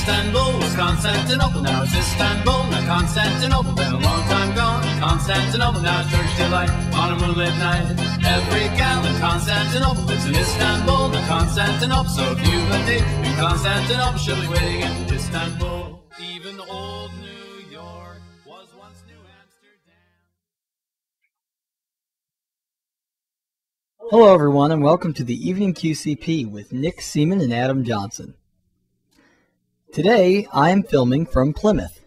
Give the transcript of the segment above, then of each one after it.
Istanbul was Constantinople, now it's Istanbul, not Constantinople. Been a long time gone, Constantinople, now it's Turkish delight on a moonlit night. Every gal in Constantinople lives in Istanbul, not Constantinople. So if you've a date in Constantinople, she'll be waiting in Istanbul. Even old New York was once New Amsterdam. Hello everyone, and welcome to the Evening QCP with Nick Seaman and Adam Johnson. Today I am filming from Plymouth.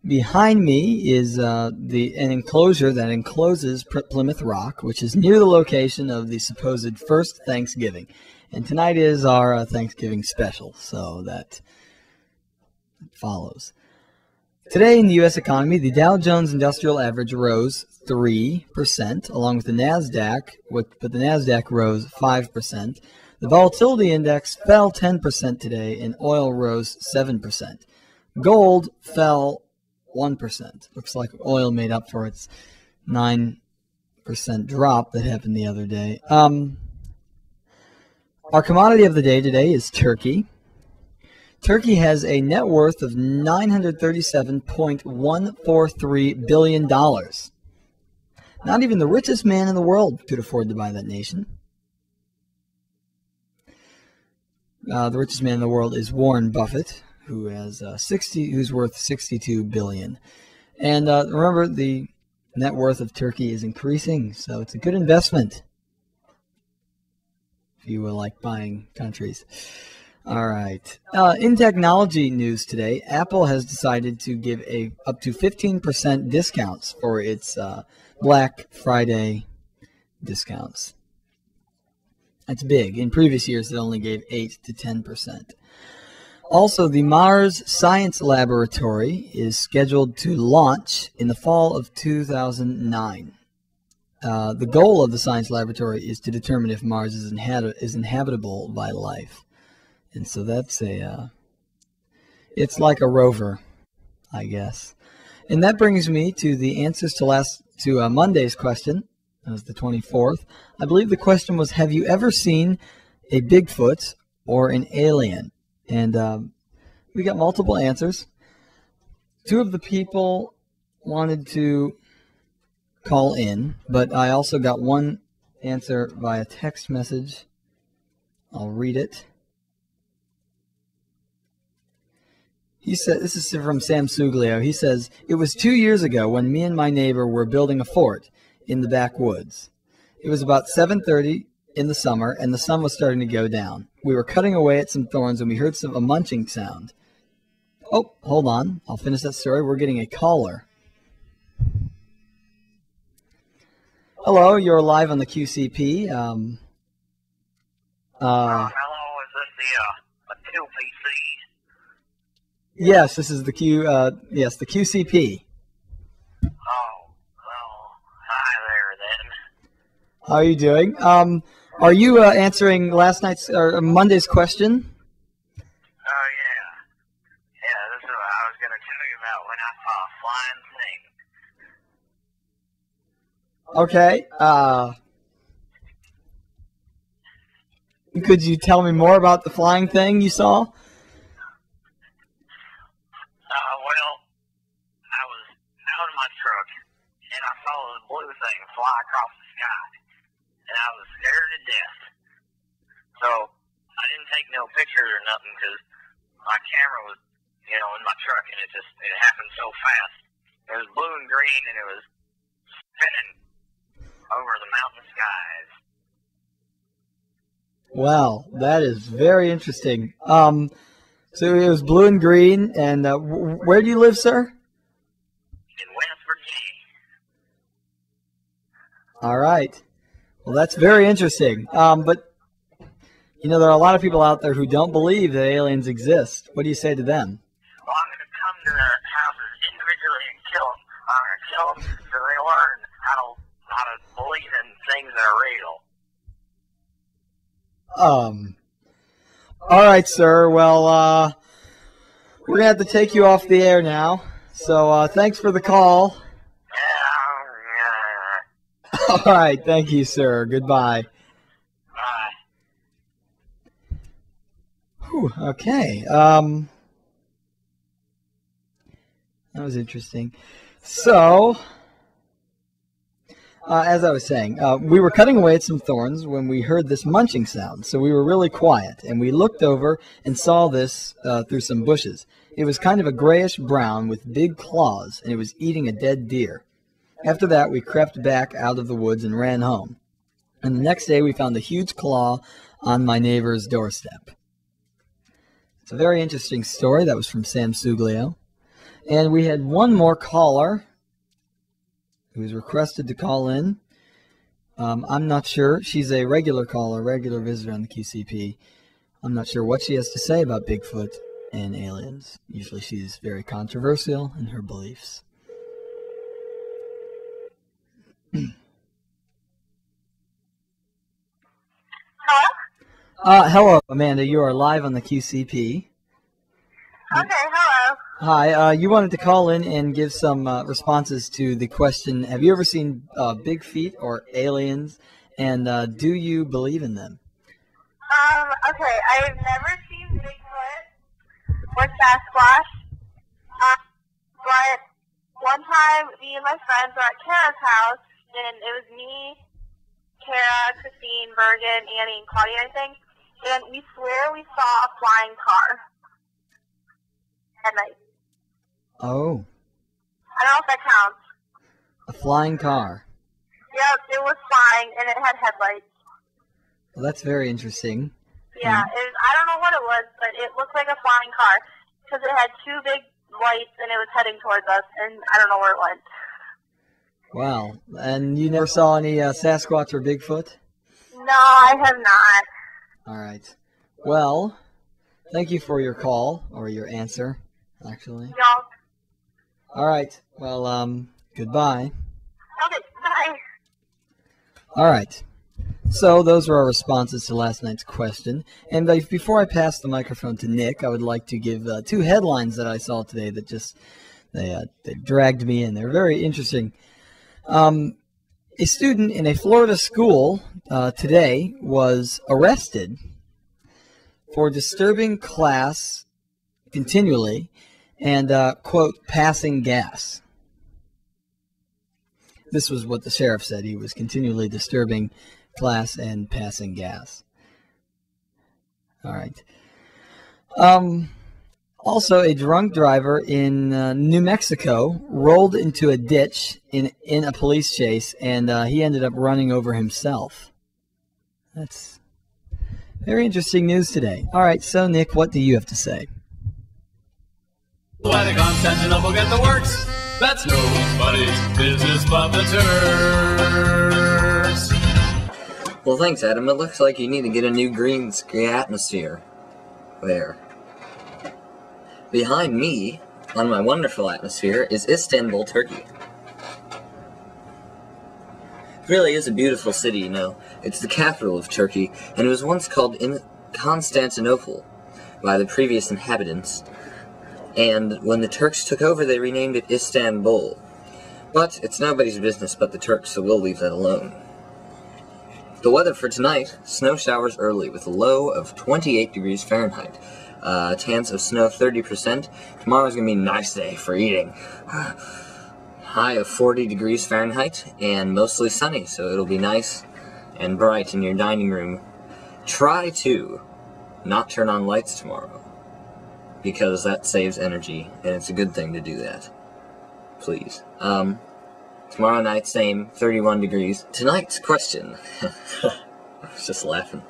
Behind me is an enclosure that encloses Plymouth Rock, which is near the location of the supposed first Thanksgiving. And tonight is our Thanksgiving special, so that follows. Today in the U.S. economy, the Dow Jones Industrial Average rose 3%, along with the NASDAQ, but the NASDAQ rose 5%. The Volatility Index fell 10% today, and oil rose 7%. Gold fell 1%. Looks like oil made up for its 9% drop that happened the other day. Our commodity of the day today is turkey. Turkey has a net worth of $937.143 billion. Not even the richest man in the world could afford to buy that nation. The richest man in the world is Warren Buffett, who has who's worth $62 billion. And remember, the net worth of Turkey is increasing, so it's a good investment if you like buying countries. All right. In technology news today, Apple has decided to give up to 15% discounts for its Black Friday discounts. That's big. In previous years, it only gave 8 to 10%. Also, the Mars Science Laboratory is scheduled to launch in the fall of 2009. The goal of the Science Laboratory is to determine if Mars is inhabitable by life. And so that's it's like a rover, I guess. And that brings me to the answers to Monday's question. That was the 24th. I believe the question was, have you ever seen a Bigfoot or an alien? And we got multiple answers. Two of the people wanted to call in, but I also got one answer via text message. I'll read it. He said, this is from Sam Suglio. He says, it was 2 years ago when me and my neighbor were building a fort in the backwoods. It was about 7:30 in the summer, and the sun was starting to go down. We were cutting away at some thorns, and we heard a munching sound. Oh, hold on. I'll finish that story. We're getting a caller. Hello, you're live on the QCP. Hello, is this the QPC? Yes, this is the the QCP. Oh, well, hi there then. How are you doing? Are you answering last night's or Monday's question? Oh, yeah. Yeah, this is what I was going to tell you about when I saw a flying thing. Okay. Could you tell me more about the flying thing you saw? Well, I was out of my truck, and I saw this blue thing fly across the sky, and I was scared to death. So, I didn't take no pictures or nothing, because my camera was, in my truck, and it happened so fast. It was blue and green, and it was spinning over the mountain skies. Wow, that is very interesting. So it was blue and green, and where do you live, sir? In West Virginia. All right. Well, that's very interesting. But, there are a lot of people out there who don't believe that aliens exist. What do you say to them? Well, I'm going to come to their houses individually and kill them. I'm going to kill them so they learn how to believe in things that are real. All right, sir. Well, we're going to have to take you off the air now. So, thanks for the call. Yeah. All right. Thank you, sir. Goodbye. Bye. Whew, okay. That was interesting. So, as I was saying, we were cutting away at some thorns when we heard this munching sound. So we were really quiet, and we looked over and saw this through some bushes. It was kind of a grayish brown with big claws, and it was eating a dead deer. After that, we crept back out of the woods and ran home. And the next day, we found a huge claw on my neighbor's doorstep. It's a very interesting story. That was from Sam Suglio. And we had one more caller who was requested to call in. I'm not sure. She's a regular caller, regular visitor on the QCP. I'm not sure what she has to say about Bigfoot and aliens. Usually she's very controversial in her beliefs. Hello? Hello, Amanda. You are live on the QCP. Okay, hello. Hi. You wanted to call in and give some responses to the question, have you ever seen Bigfeet or aliens, and do you believe in them? Okay, I've never seen Bigfoot or Sasquatch, but one time me and my friends were at Kara's house, and it was me, Kara, Christine, Bergen, Annie, and Claudia, I think, and we swear we saw a flying car at night. Oh. I don't know if that counts. A flying car. Yep, it was flying, and it had headlights. Well, that's very interesting. Yeah, I don't know what it was, but it looked like a flying car, because it had two big lights, and it was heading towards us, and I don't know where it went. Wow. And you never saw any Sasquatch or Bigfoot? No, I have not. All right. Well, thank you for your call, or your answer, actually. No. All right. Well, goodbye. Okay, bye. All right. So those were our responses to last night's question. And before I pass the microphone to Nick, I would like to give two headlines that I saw today that just they dragged me in. They're very interesting. A student in a Florida school today was arrested for disturbing class continually and, quote, passing gas. This was what the sheriff said. He was continually disturbing class and passing gas. All right. Also, a drunk driver in New Mexico rolled into a ditch in a police chase, and he ended up running over himself. That's very interesting news today. All right, so Nick, what do you have to say? Why the Constantinople get the works? That's nobody's business but the Turks. Well, thanks, Adam. It looks like you need to get a new green screen atmosphere. There. Behind me, on my wonderful atmosphere, is Istanbul, Turkey. It really is a beautiful city, you know. It's the capital of Turkey, and it was once called Constantinople by the previous inhabitants. And when the Turks took over, they renamed it Istanbul. But it's nobody's business but the Turks, so we'll leave that alone. The weather for tonight, snow showers early with a low of 28 degrees Fahrenheit. Chance of snow 30%. Tomorrow's going to be a nice day for eating. High of 40 degrees Fahrenheit and mostly sunny, so it'll be nice and bright in your dining room. Try to not turn on lights tomorrow, because that saves energy, and it's a good thing to do that. Please. Tomorrow night, same, 31 degrees. Tonight's question, I was just laughing.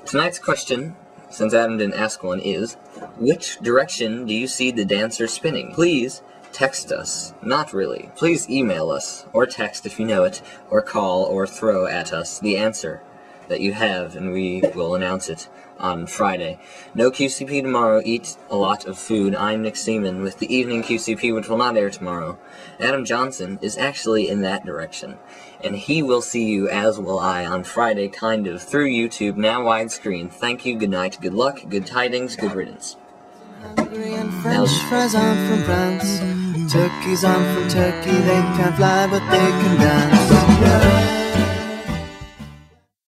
Tonight's question, since Adam didn't ask one, is, which direction do you see the dancer spinning? Please text us. Not really. Please email us, or text if you know it, or call, or throw at us the answer that you have, and we will announce it on Friday. No QCP tomorrow. Eat a lot of food. I'm Nick Seaman with the evening QCP, which will not air tomorrow. Adam Johnson is actually in that direction, and he will see you, as will I, on Friday, kind of, through YouTube, now widescreen. Thank you, good night, good luck, good tidings, good riddance. French fries aren't from France. Turkeys aren't from Turkey. They can't fly, but they can dance.